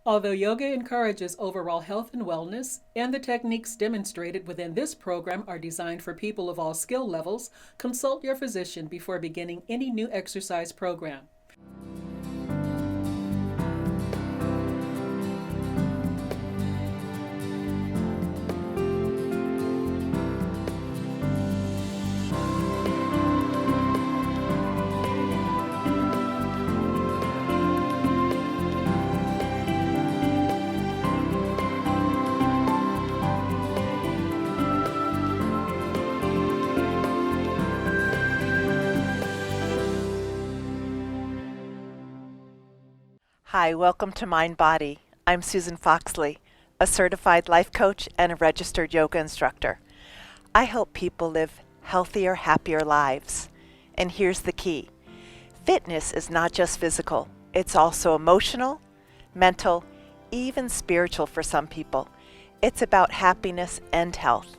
Although yoga encourages overall health and wellness, and the techniques demonstrated within this program are designed for people of all skill levels, consult your physician before beginning any new exercise program. Hi, welcome to Mind Body. I'm Susan Foxley, a certified life coach and a registered yoga instructor. I help people live healthier, happier lives. And here's the key. Fitness is not just physical. It's also emotional, mental, even spiritual for some people. It's about happiness and health,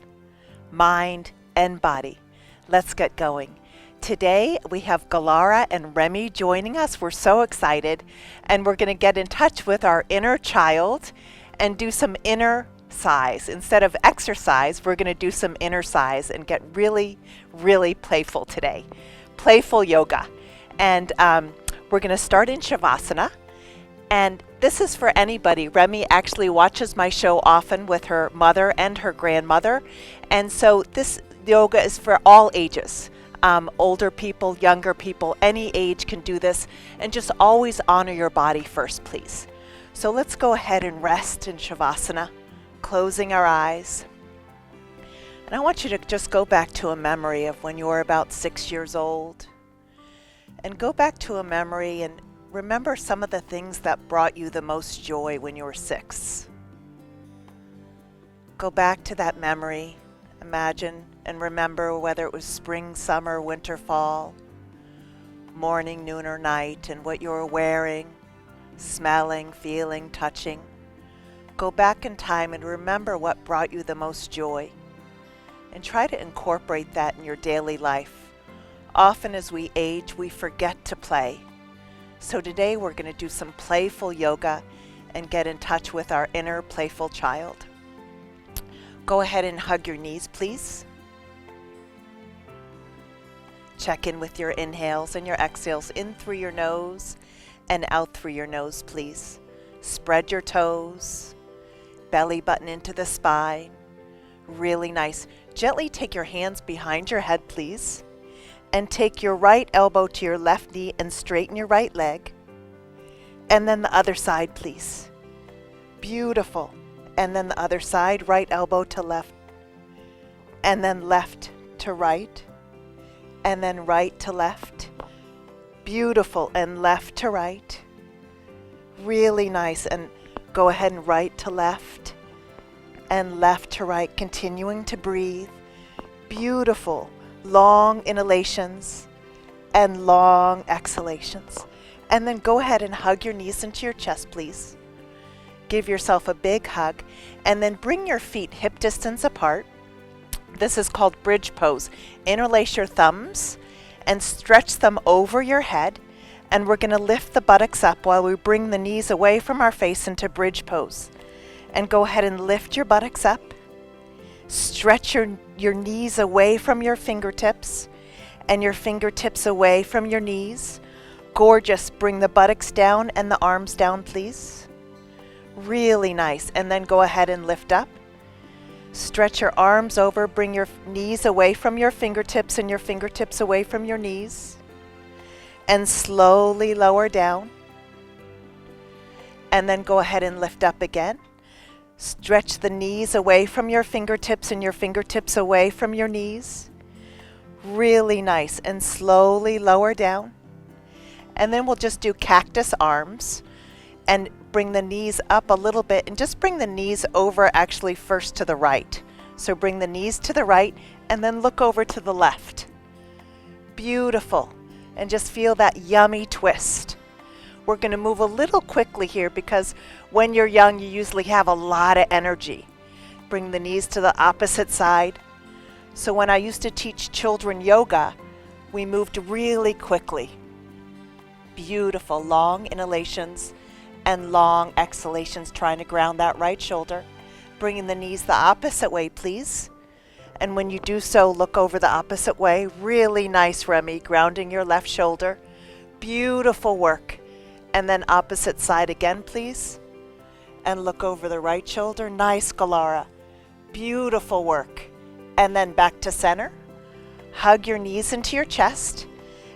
mind and body. Let's get going. Today we have Galara and Remy joining us. We're so excited, and we're going to get in touch with our inner child and do some inner size. Instead of exercise, we're going to do some inner size and get really, really playful today. Playful yoga. And we're going to start in Shavasana. And this is for anybody. Remy actually watches my show often with her mother and her grandmother. And so this yoga is for all ages. Older people, younger people, any age can do this, and just always honor your body first, please. So let's go ahead and rest in Shavasana, closing our eyes. And I want you to just go back to a memory of when you were about 6 years old. And go back to a memory and remember some of the things that brought you the most joy when you were 6. Go back to that memory. Imagine and remember whether it was spring, summer, winter, fall, morning, noon, or night, and what you were wearing, smelling, feeling, touching. Go back in time and remember what brought you the most joy, and try to incorporate that in your daily life. Often as we age, we forget to play. So today we're going to do some playful yoga and get in touch with our inner playful child. Go ahead and hug your knees, please. Check in with your inhales and your exhales, in through your nose and out through your nose, please. Spread your toes, belly button into the spine. Really nice. Gently take your hands behind your head, please. And take your right elbow to your left knee and straighten your right leg. And then the other side, please. Beautiful. And then the other side, right elbow to left, and then left to right, and then right to left. Beautiful. And left to right. Really nice. And go ahead and right to left and left to right, continuing to breathe. Beautiful. Long inhalations and long exhalations. And then go ahead and hug your knees into your chest, please. Give yourself a big hug, and then bring your feet hip distance apart. This is called bridge pose. Interlace your thumbs and stretch them over your head, and we're going to lift the buttocks up while we bring the knees away from our face into bridge pose. And go ahead and lift your buttocks up. Stretch your knees away from your fingertips and your fingertips away from your knees. Gorgeous. Bring the buttocks down and the arms down, please. Really nice. And then go ahead and lift up. Stretch your arms over. Bring your knees away from your fingertips and your fingertips away from your knees. And slowly lower down. And then go ahead and lift up again. Stretch the knees away from your fingertips and your fingertips away from your knees. Really nice. And slowly lower down. And then we'll just do cactus arms. And bring the knees up a little bit, and just bring the knees over actually first to the right. So bring the knees to the right and then look over to the left. Beautiful. And just feel that yummy twist. We're going to move a little quickly here because when you're young, you usually have a lot of energy. Bring the knees to the opposite side. So when I used to teach children yoga, we moved really quickly. Beautiful long inhalations and long exhalations, trying to ground that right shoulder. Bringing the knees the opposite way, please. And when you do so, look over the opposite way. Really nice, Remy, grounding your left shoulder. Beautiful work. And then opposite side again, please. And look over the right shoulder. Nice, Galara. Beautiful work. And then back to center. Hug your knees into your chest.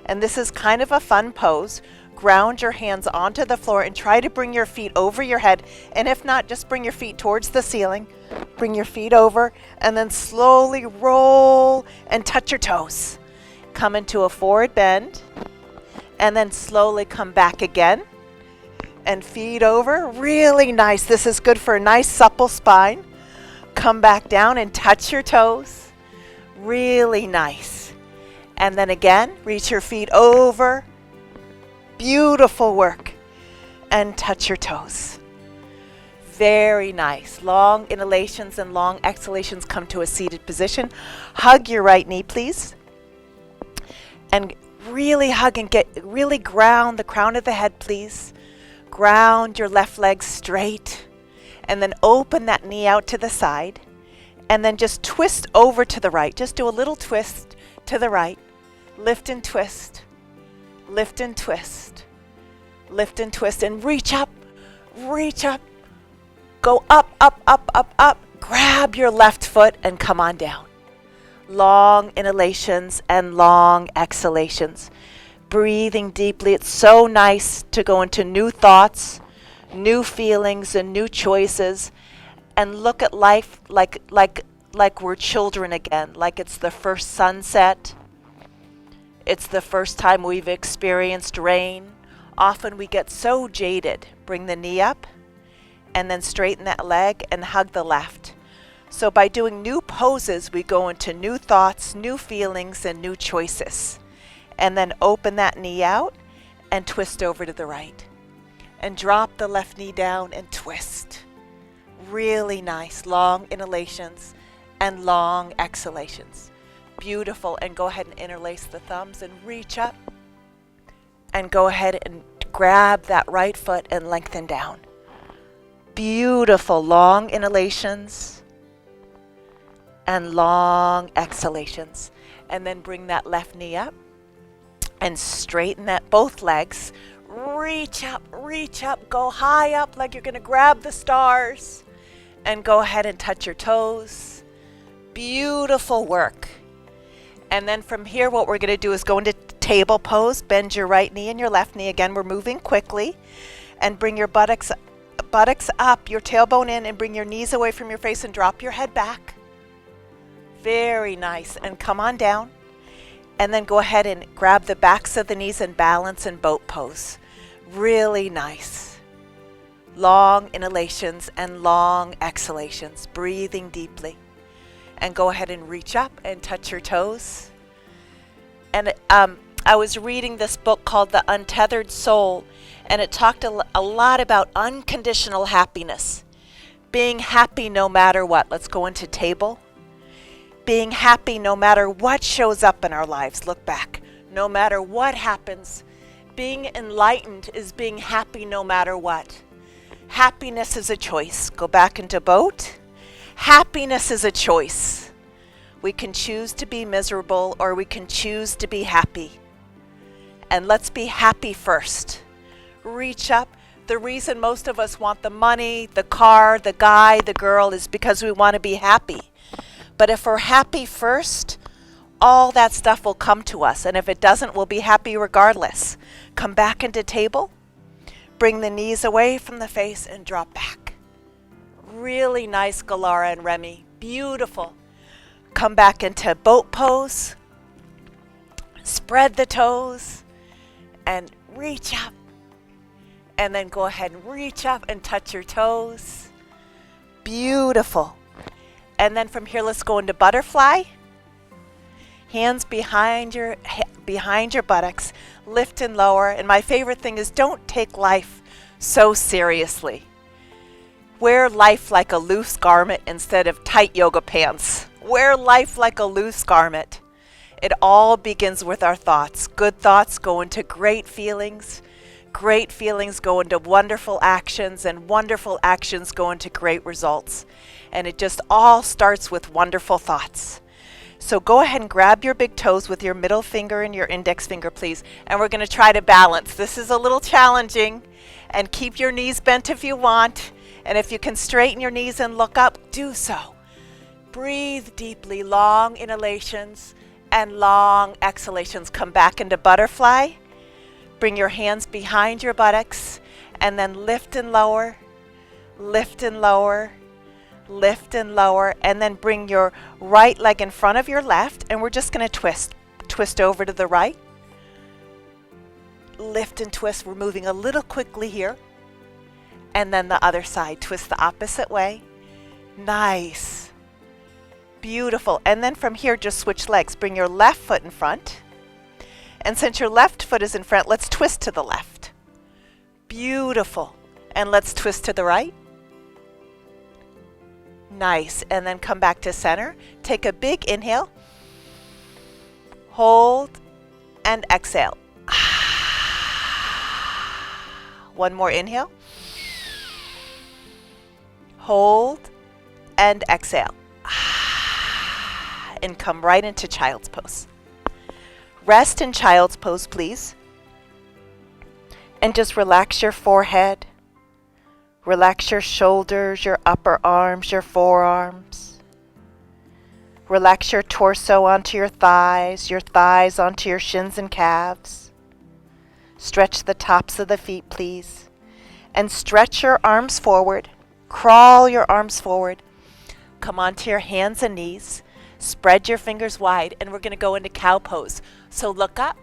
And this is kind of a fun pose. Ground your hands onto the floor and try to bring your feet over your head. And if not, just bring your feet towards the ceiling. Bring your feet over and then slowly roll and touch your toes. Come into a forward bend and then slowly come back again and feet over. Really nice. This is good for a nice supple spine. Come back down and touch your toes. Really nice. And then again, reach your feet over. Beautiful work. And touch your toes. Very nice. Long inhalations and long exhalations. Come to a seated position. Hug your right knee, please. And really hug and really ground the crown of the head, please. Ground your left leg straight. And then open that knee out to the side. And then just twist over to the right. Just do a little twist to the right. Lift and twist. Lift and twist. Lift and twist. And reach up. Reach up. Go up, up, up, up, up. Grab your left foot and come on down. Long inhalations and long exhalations. Breathing deeply. It's so nice to go into new thoughts, new feelings, and new choices. And look at life like we're children again. Like it's the first sunset. It's the first time we've experienced rain. Often we get so jaded. Bring the knee up. And then straighten that leg and hug the left. So by doing new poses, we go into new thoughts, new feelings, and new choices. And then open that knee out and twist over to the right. And drop the left knee down and twist. Really nice. Long inhalations and long exhalations. Beautiful. And go ahead and interlace the thumbs and reach up. And go ahead and grab that right foot and lengthen down. Beautiful. Long inhalations and long exhalations. And then bring that left knee up and straighten that both legs. Reach up, go high up like you're going to grab the stars. And go ahead and touch your toes. Beautiful work. And then from here, what we're going to do is go into table pose. Bend your right knee and your left knee. Again, we're moving quickly. And bring your buttocks up, your tailbone in, and bring your knees away from your face and drop your head back. Very nice. And come on down. And then go ahead and grab the backs of the knees and balance in boat pose. Really nice. Long inhalations and long exhalations. Breathing deeply. And go ahead and reach up and touch your toes. And I was reading this book called The Untethered Soul. And it talked a lot about unconditional happiness. Being happy no matter what. Let's go into table. Being happy no matter what shows up in our lives. Look back. No matter what happens. Being enlightened is being happy no matter what. Happiness is a choice. Go back into boat. Happiness is a choice. We can choose to be miserable or we can choose to be happy. And let's be happy first. Reach up. The reason most of us want the money, the car, the guy, the girl is because we want to be happy. But if we're happy first, all that stuff will come to us. And if it doesn't, we'll be happy regardless. Come back into table. Bring the knees away from the face and drop back. Really nice, Galara and Remy. Beautiful. Come back into boat pose. Spread the toes and reach up. And then go ahead and reach up and touch your toes. Beautiful. And then from here, let's go into butterfly. Hands behind your buttocks. Lift and lower. And my favorite thing is don't take life so seriously. Wear life like a loose garment instead of tight yoga pants. Wear life like a loose garment. It all begins with our thoughts. Good thoughts go into great feelings. Great feelings go into wonderful actions, and wonderful actions go into great results. And it just all starts with wonderful thoughts. So go ahead and grab your big toes with your middle finger and your index finger, please. And we're going to try to balance. This is a little challenging. And keep your knees bent if you want. And if you can straighten your knees and look up, do so. Breathe deeply, long inhalations and long exhalations. Come back into butterfly. Bring your hands behind your buttocks and then lift and lower, lift and lower, lift and lower, and then bring your right leg in front of your left, and we're just going to twist over to the right. Lift and twist. We're moving a little quickly here. And then the other side, twist the opposite way. Nice. Beautiful. And then from here, just switch legs. Bring your left foot in front. And since your left foot is in front, let's twist to the left. Beautiful. And let's twist to the right. Nice. And then come back to center. Take a big inhale. Hold and exhale. One more inhale. Hold and exhale. And come right into child's pose. Rest in child's pose, please. And just relax your forehead. Relax your shoulders, your upper arms, your forearms. Relax your torso onto your thighs onto your shins and calves. Stretch the tops of the feet, please. And stretch your arms forward. Crawl your arms forward. Come onto your hands and knees. Spread your fingers wide, and we're going to go into cow pose. So look up,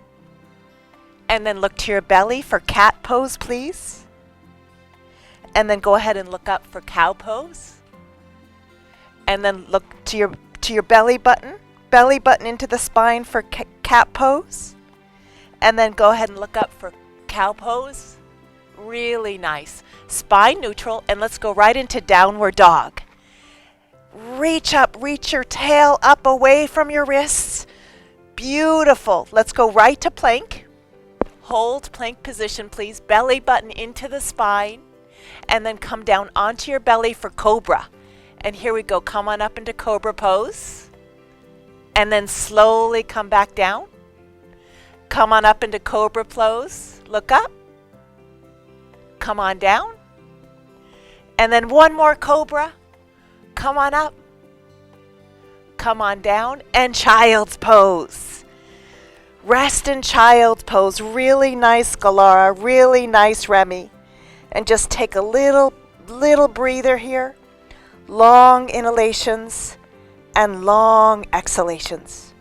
and then look to your belly for cat pose, please. And then go ahead and look up for cow pose. And then look to your belly button into the spine for cat pose. And then go ahead and look up for cow pose. Really nice. Spine neutral, and let's go right into downward dog. Reach up, reach your tail up away from your wrists. Beautiful. Let's go right to plank. Hold plank position, please. Belly button into the spine. And then come down onto your belly for cobra. And here we go. Come on up into cobra pose. And then slowly come back down. Come on up into cobra pose. Look up. Come on down. And then one more cobra. Come on up. Come on down. And child's pose. Rest in child's pose. Really nice, Galara. Really nice, Remy. And just take a little breather here. Long inhalations and long exhalations.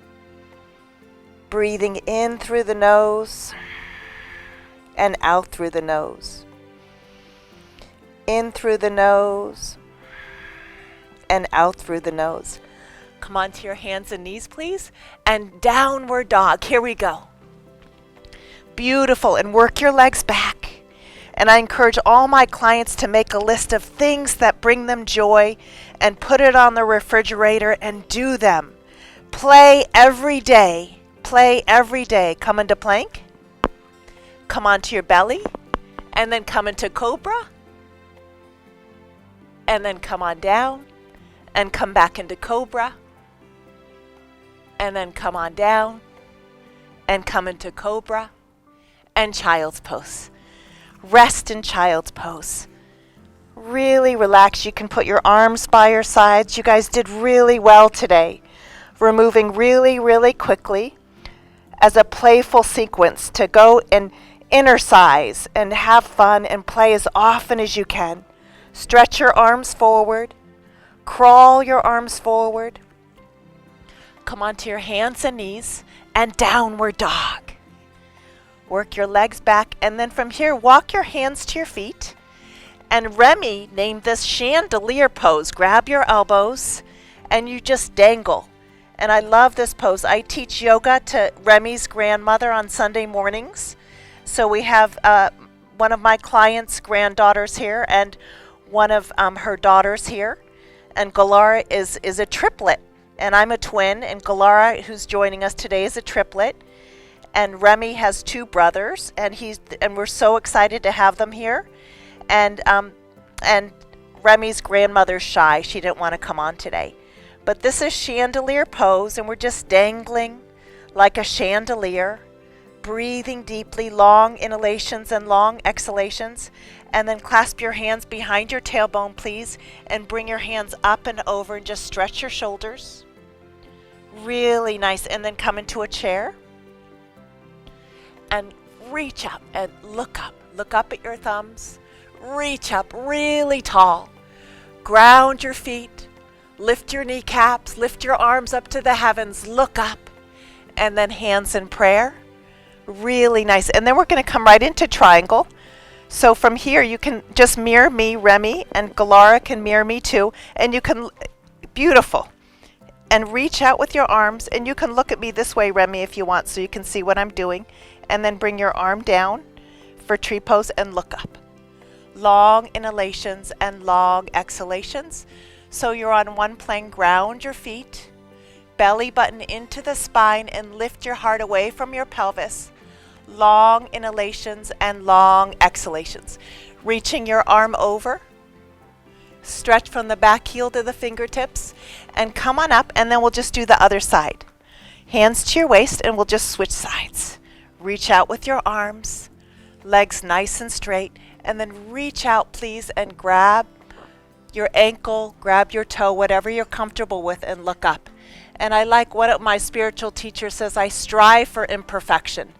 Breathing in through the nose and out through the nose. In through the nose and out through the nose. Come onto your hands and knees, please. And downward dog. Here we go. Beautiful. And work your legs back. And I encourage all my clients to make a list of things that bring them joy and put it on the refrigerator and do them. Play every day. Play every day. Come into plank. Come onto your belly. And then come into cobra. And then come on down. And come back into cobra. And then come on down. And come into cobra. And child's pose. Rest in child's pose. Really relax. You can put your arms by your sides. You guys did really well today. We're moving really, really quickly as a playful sequence to go and exercise and have fun and play as often as you can. Stretch your arms forward. Crawl your arms forward. Come onto your hands and knees and downward dog. Work your legs back, and then from here, walk your hands to your feet. And Remy named this Chandelier Pose. Grab your elbows, and you just dangle. And I love this pose. I teach yoga to Remy's grandmother on Sunday mornings. So we have one of my clients' granddaughters here, and one of her daughters here. And Galara is a triplet, and I'm a twin, and Galara, who's joining us today, is a triplet. And Remy has two brothers, and we're so excited to have them here. And Remy's grandmother's shy. She didn't want to come on today. But this is Chandelier Pose, and we're just dangling like a chandelier, breathing deeply, long inhalations and long exhalations. And then clasp your hands behind your tailbone, please, and bring your hands up and over and just stretch your shoulders. Really nice. And then come into a chair and reach up and look up. Look up at your thumbs. Reach up really tall. Ground your feet. Lift your kneecaps. Lift your arms up to the heavens. Look up. And then hands in prayer. Really nice. And then we're going to come right into triangle. So from here, you can just mirror me, Remy, and Galara can mirror me too. And you can, beautiful. And reach out with your arms. And you can look at me this way, Remy, if you want, so you can see what I'm doing. And then bring your arm down for tree pose and look up. Long inhalations and long exhalations. So you're on one plane, ground your feet. Belly button into the spine and lift your heart away from your pelvis. Long inhalations and long exhalations. Reaching your arm over. Stretch from the back heel to the fingertips. And come on up, and then we'll just do the other side. Hands to your waist, and we'll just switch sides. Reach out with your arms. Legs nice and straight. And then reach out, please, and grab your ankle, grab your toe, whatever you're comfortable with, and look up. And I like what my spiritual teacher says, I strive for imperfection.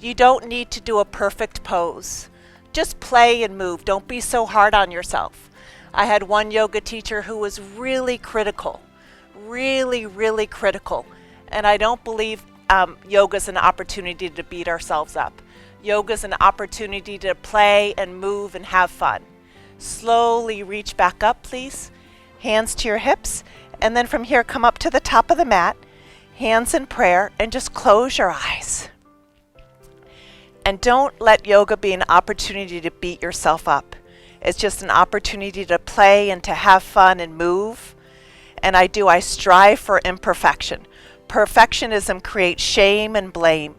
You don't need to do a perfect pose. Just play and move. Don't be so hard on yourself. I had one yoga teacher who was really critical, really critical. And I don't believe yoga is an opportunity to beat ourselves up. Yoga is an opportunity to play and move and have fun. Slowly reach back up, please. Hands to your hips. And then from here, come up to the top of the mat. Hands in prayer, and just close your eyes. And don't let yoga be an opportunity to beat yourself up. It's just an opportunity to play and to have fun and move. And I strive for imperfection. Perfectionism creates shame and blame.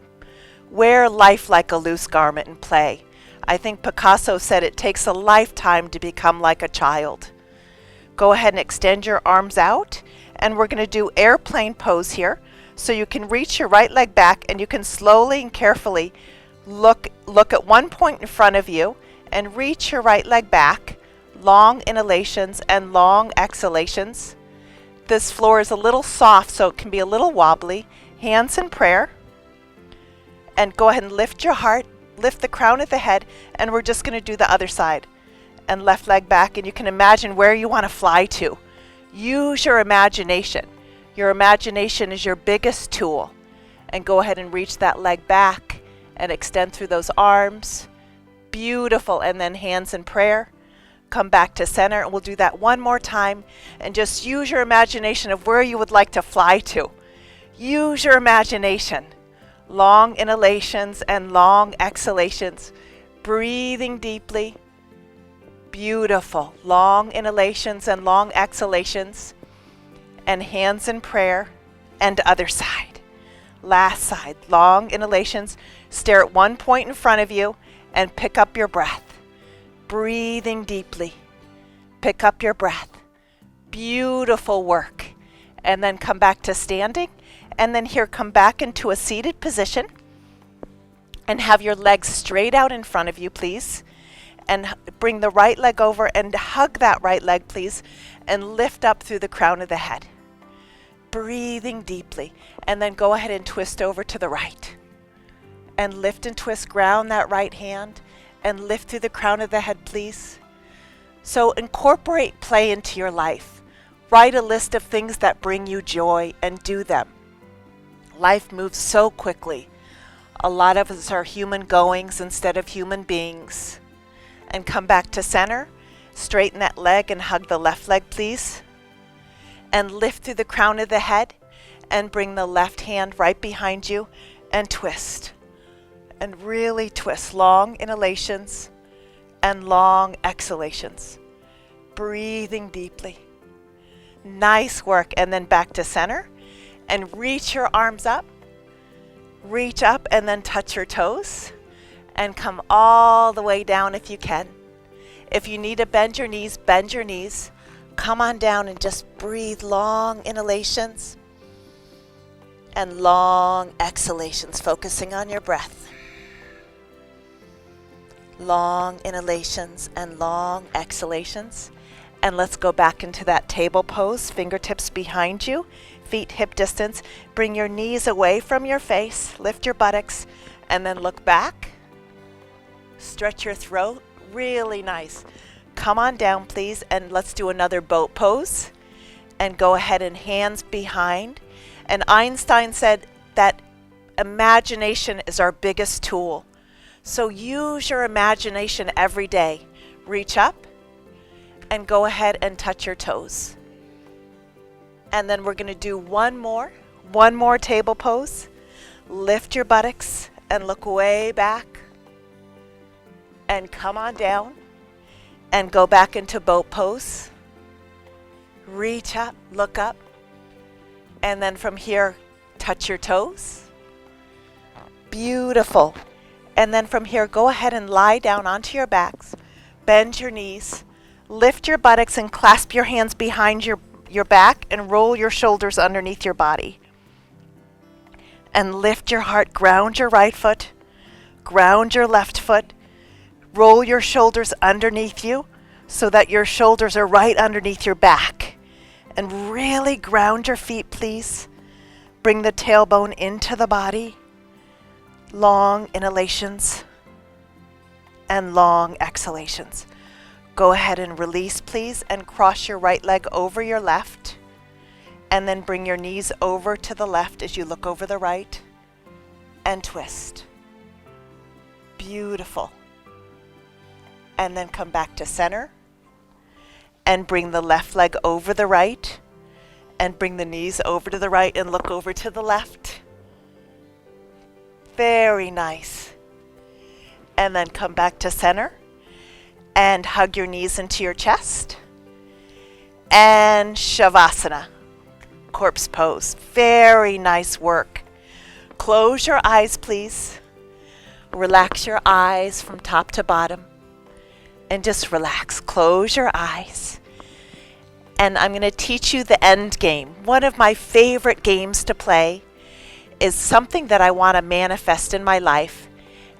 Wear life like a loose garment and play. I think Picasso said it takes a lifetime to become like a child. Go ahead and extend your arms out. And we're going to do airplane pose here. So you can reach your right leg back, and you can slowly and carefully look at one point in front of you and reach your right leg back. Long inhalations and long exhalations. This floor is a little soft, so it can be a little wobbly. Hands in prayer. And go ahead and lift your heart, lift the crown of the head, and we're just going to do the other side. And left leg back, and you can imagine where you want to fly to. Use your imagination. Your imagination is your biggest tool. And go ahead and reach that leg back and extend through those arms. Beautiful. And then hands in prayer. Come back to center, and we'll do that one more time. And just use your imagination of where you would like to fly to. Use your imagination. Long inhalations and long exhalations. Breathing deeply. Beautiful. Long inhalations and long exhalations. And hands in prayer. And other side. Last side. Long inhalations. Stare at one point in front of you and pick up your breath. Breathing deeply. Pick up your breath. Beautiful work. And then come back to standing. And then here, come back into a seated position. And have your legs straight out in front of you, please. And bring the right leg over and hug that right leg, please. And lift up through the crown of the head. Breathing deeply. And then go ahead and twist over to the right. And lift and twist, ground that right hand. And lift through the crown of the head, please. So incorporate play into your life. Write a list of things that bring you joy and do them. Life moves so quickly. A lot of us are human goings instead of human beings. And come back to center. Straighten that leg and hug the left leg, please. And lift through the crown of the head. And bring the left hand right behind you and twist. And really twist. Long inhalations and long exhalations. Breathing deeply. Nice work. And then back to center. And reach your arms up. Reach up and then touch your toes and come all the way down if you can. If you need to bend your knees, bend your knees. Come on down and just breathe long inhalations and long exhalations, focusing on your breath. Long inhalations and long exhalations. And let's go back into that table pose, fingertips behind you, feet hip distance. Bring your knees away from your face, lift your buttocks, and then look back. Stretch your throat, really nice. Come on down, please, and let's do another boat pose. And go ahead and hands behind. And Einstein said that imagination is our biggest tool. So use your imagination every day. Reach up and go ahead and touch your toes. And then we're going to do one more table pose. Lift your buttocks and look way back. And come on down and go back into boat pose. Reach up, look up. And then from here, touch your toes. Beautiful. And then from here, go ahead and lie down onto your backs. Bend your knees. Lift your buttocks and clasp your hands behind your back and roll your shoulders underneath your body. And lift your heart. Ground your right foot. Ground your left foot. Roll your shoulders underneath you so that your shoulders are right underneath your back. And really ground your feet, please. Bring the tailbone into the body. Long inhalations and long exhalations. Go ahead and release, please, and cross your right leg over your left. And then bring your knees over to the left as you look over the right. And twist. Beautiful. And then come back to center. And bring the left leg over the right. And bring the knees over to the right and look over to the left. Very nice. And then come back to center. And hug your knees into your chest. And Shavasana. Corpse pose. Very nice work. Close your eyes, please. Relax your eyes from top to bottom. And just relax. Close your eyes. And I'm going to teach you the end game. One of my favorite games to play is something that I want to manifest in my life.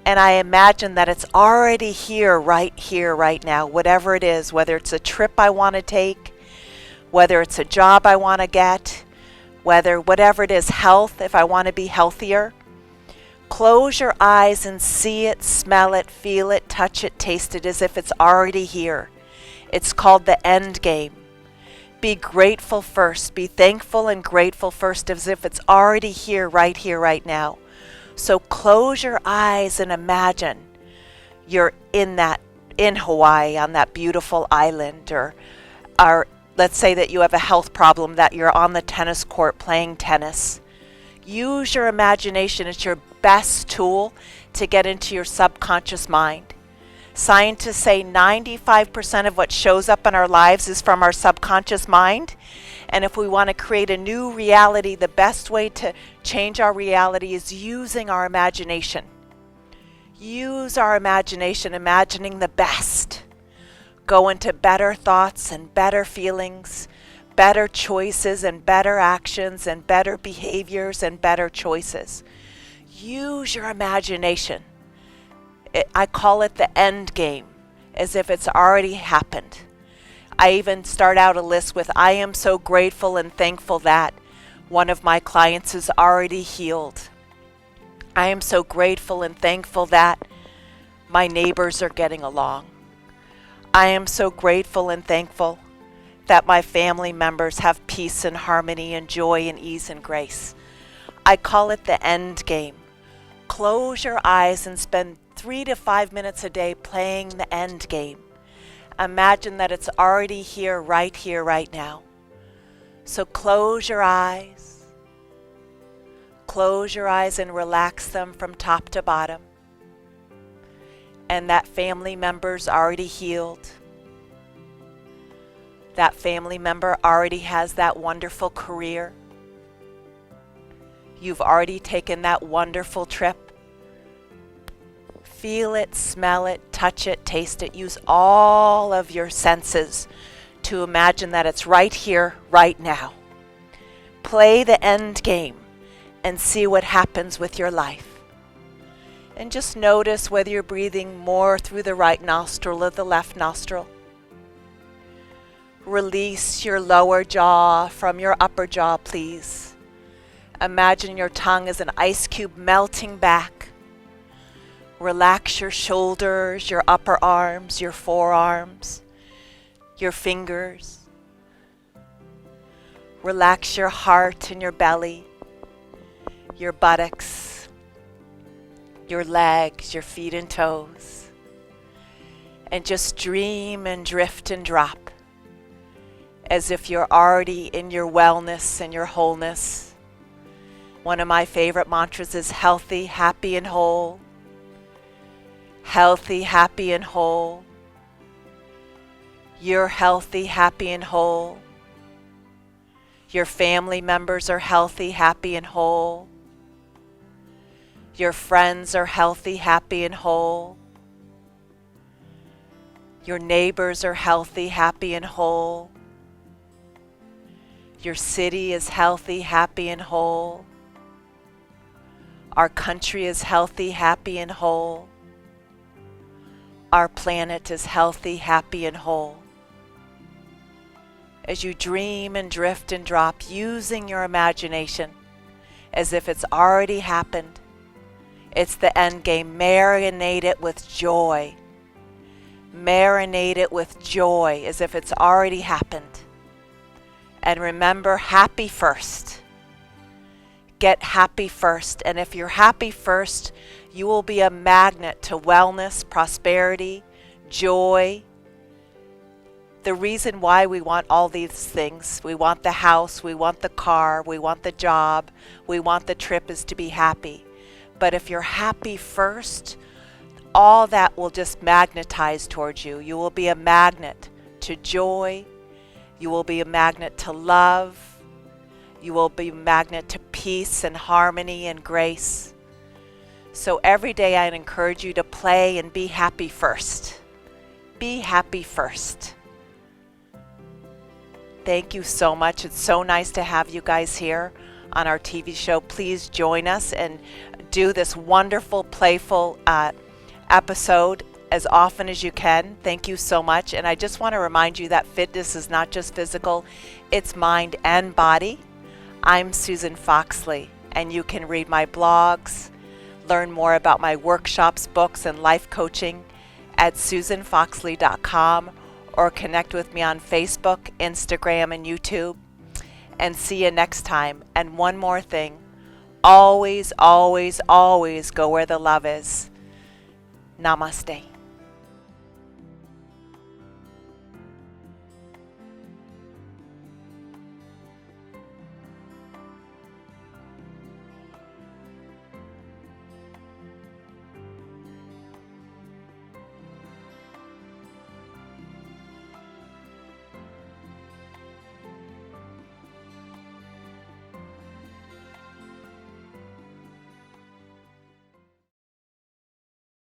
And I imagine that it's already here, right now, whatever it is, whether it's a trip I want to take, whether it's a job I want to get, whatever it is, health, if I want to be healthier. Close your eyes and see it, smell it, feel it, touch it, taste it as if it's already here. It's called the end game. Be grateful first. Be thankful and grateful first as if it's already here, right now. So close your eyes and imagine you're in Hawaii on that beautiful island, or let's say that you have a health problem, that you're on the tennis court playing tennis. Use your imagination. It's your best tool to get into your subconscious mind. Scientists say 95% of what shows up in our lives is from our subconscious mind. And if we want to create a new reality, the best way to change our reality is using our imagination. Use our imagination, imagining the best. Go into better thoughts and better feelings, better choices and better actions and better behaviors and better choices. Use your imagination. I call it the end game, as if it's already happened. I even start out a list with, I am so grateful and thankful that one of my clients is already healed. I am so grateful and thankful that my neighbors are getting along. I am so grateful and thankful that my family members have peace and harmony and joy and ease and grace. I call it the end game. Close your eyes and spend 3 to 5 minutes a day playing the end game. Imagine that it's already here, right now. So close your eyes. Close your eyes and relax them from top to bottom. And that family member's already healed. That family member already has that wonderful career. You've already taken that wonderful trip. Feel it, smell it, touch it, taste it. Use all of your senses to imagine that it's right here, right now. Play the end game and see what happens with your life. And just notice whether you're breathing more through the right nostril or the left nostril. Release your lower jaw from your upper jaw, please. Imagine your tongue as an ice cube melting back. Relax your shoulders, your upper arms, your forearms, your fingers. Relax your heart and your belly, your buttocks, your legs, your feet and toes. And just dream and drift and drop as if you're already in your wellness and your wholeness. One of my favorite mantras is healthy, happy, and whole. Healthy, happy, and whole. You're healthy, happy, and whole. Your family members are healthy, happy, and whole. Your friends are healthy, happy, and whole. Your neighbors are healthy, happy, and whole. Your city is healthy, happy, and whole. Our country is healthy, happy, and whole. Our planet is healthy, happy, and whole. As you dream and drift and drop, using your imagination as if it's already happened, it's the end game. Marinate it with joy. Marinate it with joy as if it's already happened. And remember, happy first. Get happy first. And if you're happy first, you will be a magnet to wellness, prosperity, joy. The reason why we want all these things, we want the house, we want the car, we want the job, we want the trip, is to be happy. But if you're happy first, all that will just magnetize towards you. You will be a magnet to joy. You will be a magnet to love. You will be a magnet to peace and harmony and grace. So every day I encourage you to play and be happy first. Be happy first. Thank you so much. It's so nice to have you guys here on our TV show. Please join us and do this wonderful, playful episode as often as you can. Thank you so much. And I just want to remind you that fitness is not just physical, it's mind and body. I'm Susan Foxley, and you can read my blogs, learn more about my workshops, books, and life coaching at susanfoxley.com, or connect with me on Facebook, Instagram, and YouTube. And see you next time. And one more thing, always, always, always go where the love is. Namaste.